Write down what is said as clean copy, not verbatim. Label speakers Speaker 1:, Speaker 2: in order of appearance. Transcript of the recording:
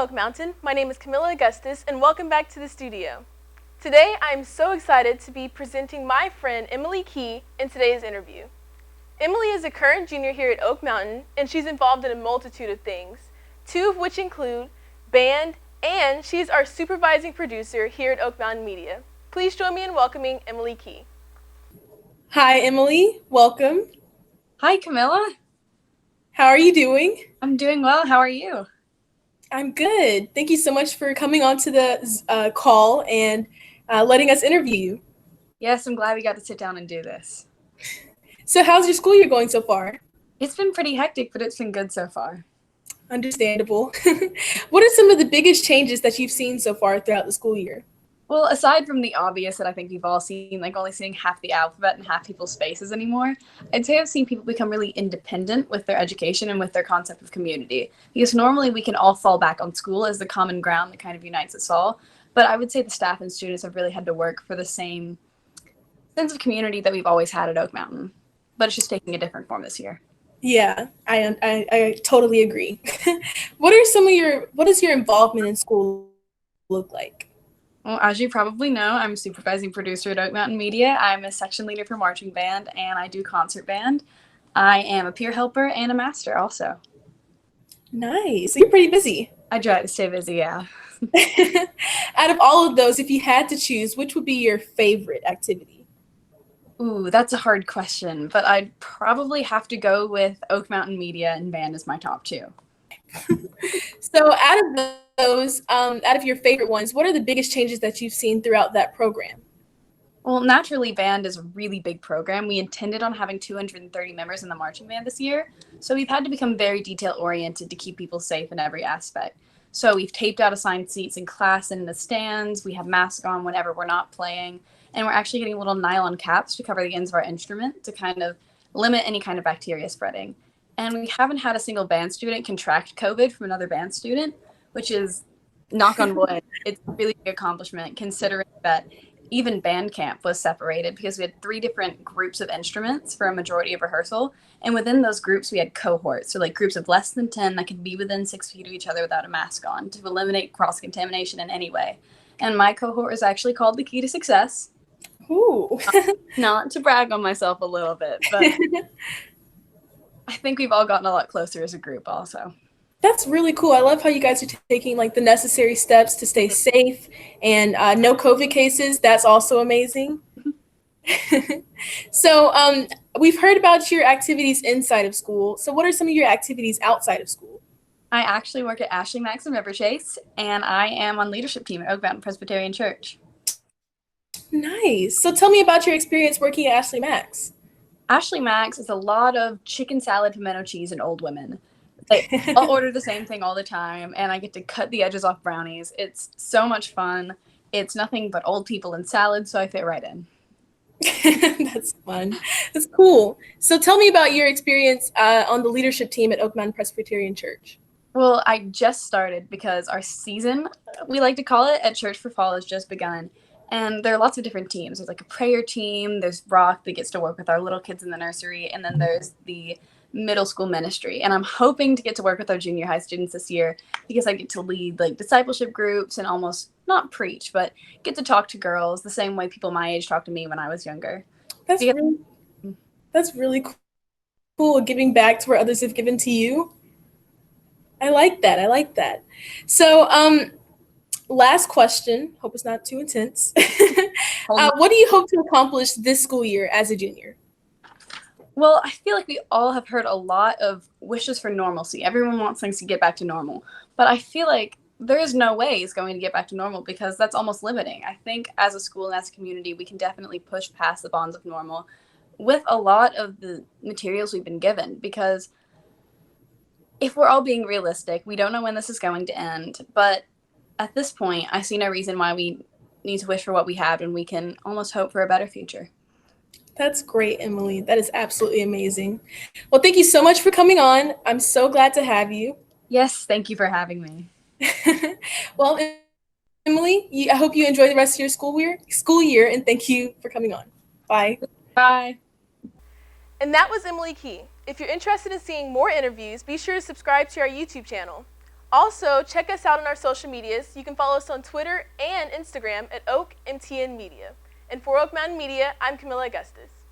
Speaker 1: Oak Mountain. My name is Camilla Augustus, and welcome back to the studio. Today, I am so excited to be presenting my friend Emily Key in today's interview. Emily is a current junior here at Oak Mountain, and she's involved in a multitude of things, two of which include band, and she's our supervising producer here at Oak Mountain Media. Please join me in welcoming Emily Key. Hi, Emily. Welcome.
Speaker 2: Hi, Camilla.
Speaker 1: How are you doing?
Speaker 2: I'm doing well. How are you?
Speaker 1: I'm good. Thank you so much for coming on to the call and letting us interview you.
Speaker 2: Yes, I'm glad we got to sit down and do this.
Speaker 1: So how's your school year going so far?
Speaker 2: It's been pretty hectic, but it's been good so far.
Speaker 1: Understandable. What are some of the biggest changes that you've seen so far throughout the school year?
Speaker 2: Well, aside from the obvious that I think we've all seen, like only seeing half the alphabet and half people's faces anymore, I'd say I've seen people become really independent with their education and with their concept of community. Because normally we can all fall back on school as the common ground that kind of unites us all. But I would say the staff and students have really had to work for the same sense of community that we've always had at Oak Mountain. But it's just taking a different form this year.
Speaker 1: Yeah, I totally agree. What does your involvement in school look like?
Speaker 2: Well, as you probably know, I'm a supervising producer at Oak Mountain Media. I'm a section leader for marching band, and I do concert band. I am a peer helper and a master also.
Speaker 1: Nice. So you're pretty busy.
Speaker 2: I try to stay busy, yeah.
Speaker 1: Out of all of those, if you had to choose, which would be your favorite activity?
Speaker 2: Ooh, that's a hard question, but I'd probably have to go with Oak Mountain Media and band as my top two.
Speaker 1: So out of your favorite ones, what are the biggest changes that you've seen throughout that program?
Speaker 2: Well, naturally, band is a really big program. We intended on having 230 members in the marching band this year, so we've had to become very detail-oriented to keep people safe in every aspect. So we've taped out assigned seats in class and in the stands. We have masks on whenever we're not playing, and we're actually getting little nylon caps to cover the ends of our instrument to kind of limit any kind of bacteria spreading. And we haven't had a single band student contract COVID from another band student, which is, knock on wood, it's a really big accomplishment considering that even band camp was separated because we had 3 different groups of instruments for a majority of rehearsal. And within those groups, we had cohorts. So like groups of less than 10 that could be within 6 feet of each other without a mask on to eliminate cross-contamination in any way. And my cohort is actually called the Key to Success.
Speaker 1: Ooh.
Speaker 2: Not to brag on myself a little bit, but I think we've all gotten a lot closer as a group also.
Speaker 1: That's really cool. I love how you guys are taking like the necessary steps to stay safe and no COVID cases. That's also amazing. So we've heard about your activities inside of school. So what are some of your activities outside of school?
Speaker 2: I actually work at Ashley Max in River Chase, and I am on leadership team at Oak Mountain Presbyterian Church.
Speaker 1: Nice. So tell me about your experience working at Ashley Max.
Speaker 2: Ashley Max is a lot of chicken salad, pimento cheese, and old women. Like, I'll order the same thing all the time, and I get to cut the edges off brownies. It's so much fun. It's nothing but old people and salad, so I fit right in.
Speaker 1: That's fun. That's cool. So tell me about your experience on the leadership team at Oak Mountain Presbyterian Church.
Speaker 2: Well, I just started because our season, we like to call it, at Church for Fall has just begun. And there are lots of different teams. There's like a prayer team. There's Rock that gets to work with our little kids in the nursery. And then there's the middle school ministry. And I'm hoping to get to work with our junior high students this year because I get to lead like discipleship groups and almost not preach, but get to talk to girls the same way people my age talked to me when I was younger.
Speaker 1: That's really cool, giving back to where others have given to you. I like that. So last question. Hope it's not too intense. What do you hope to accomplish this school year as a junior?
Speaker 2: Well, I feel like we all have heard a lot of wishes for normalcy. Everyone wants things to get back to normal. But I feel like there is no way it's going to get back to normal because that's almost limiting. I think as a school and as a community, we can definitely push past the bonds of normal with a lot of the materials we've been given. Because if we're all being realistic, we don't know when this is going to end. But at this point, I see no reason why we need to wish for what we have and we can almost hope for a better future.
Speaker 1: That's great, Emily. That is absolutely amazing. Well, thank you so much for coming on. I'm so glad to have you.
Speaker 2: Yes, thank you for having me.
Speaker 1: Well, Emily, I hope you enjoy the rest of your school year, and thank you for coming on. Bye.
Speaker 2: Bye.
Speaker 1: And that was Emily Key. If you're interested in seeing more interviews, be sure to subscribe to our YouTube channel. Also, check us out on our social medias. You can follow us on Twitter and Instagram at OakMTN Media. And for Oak Mountain Media, I'm Camilla Augustus.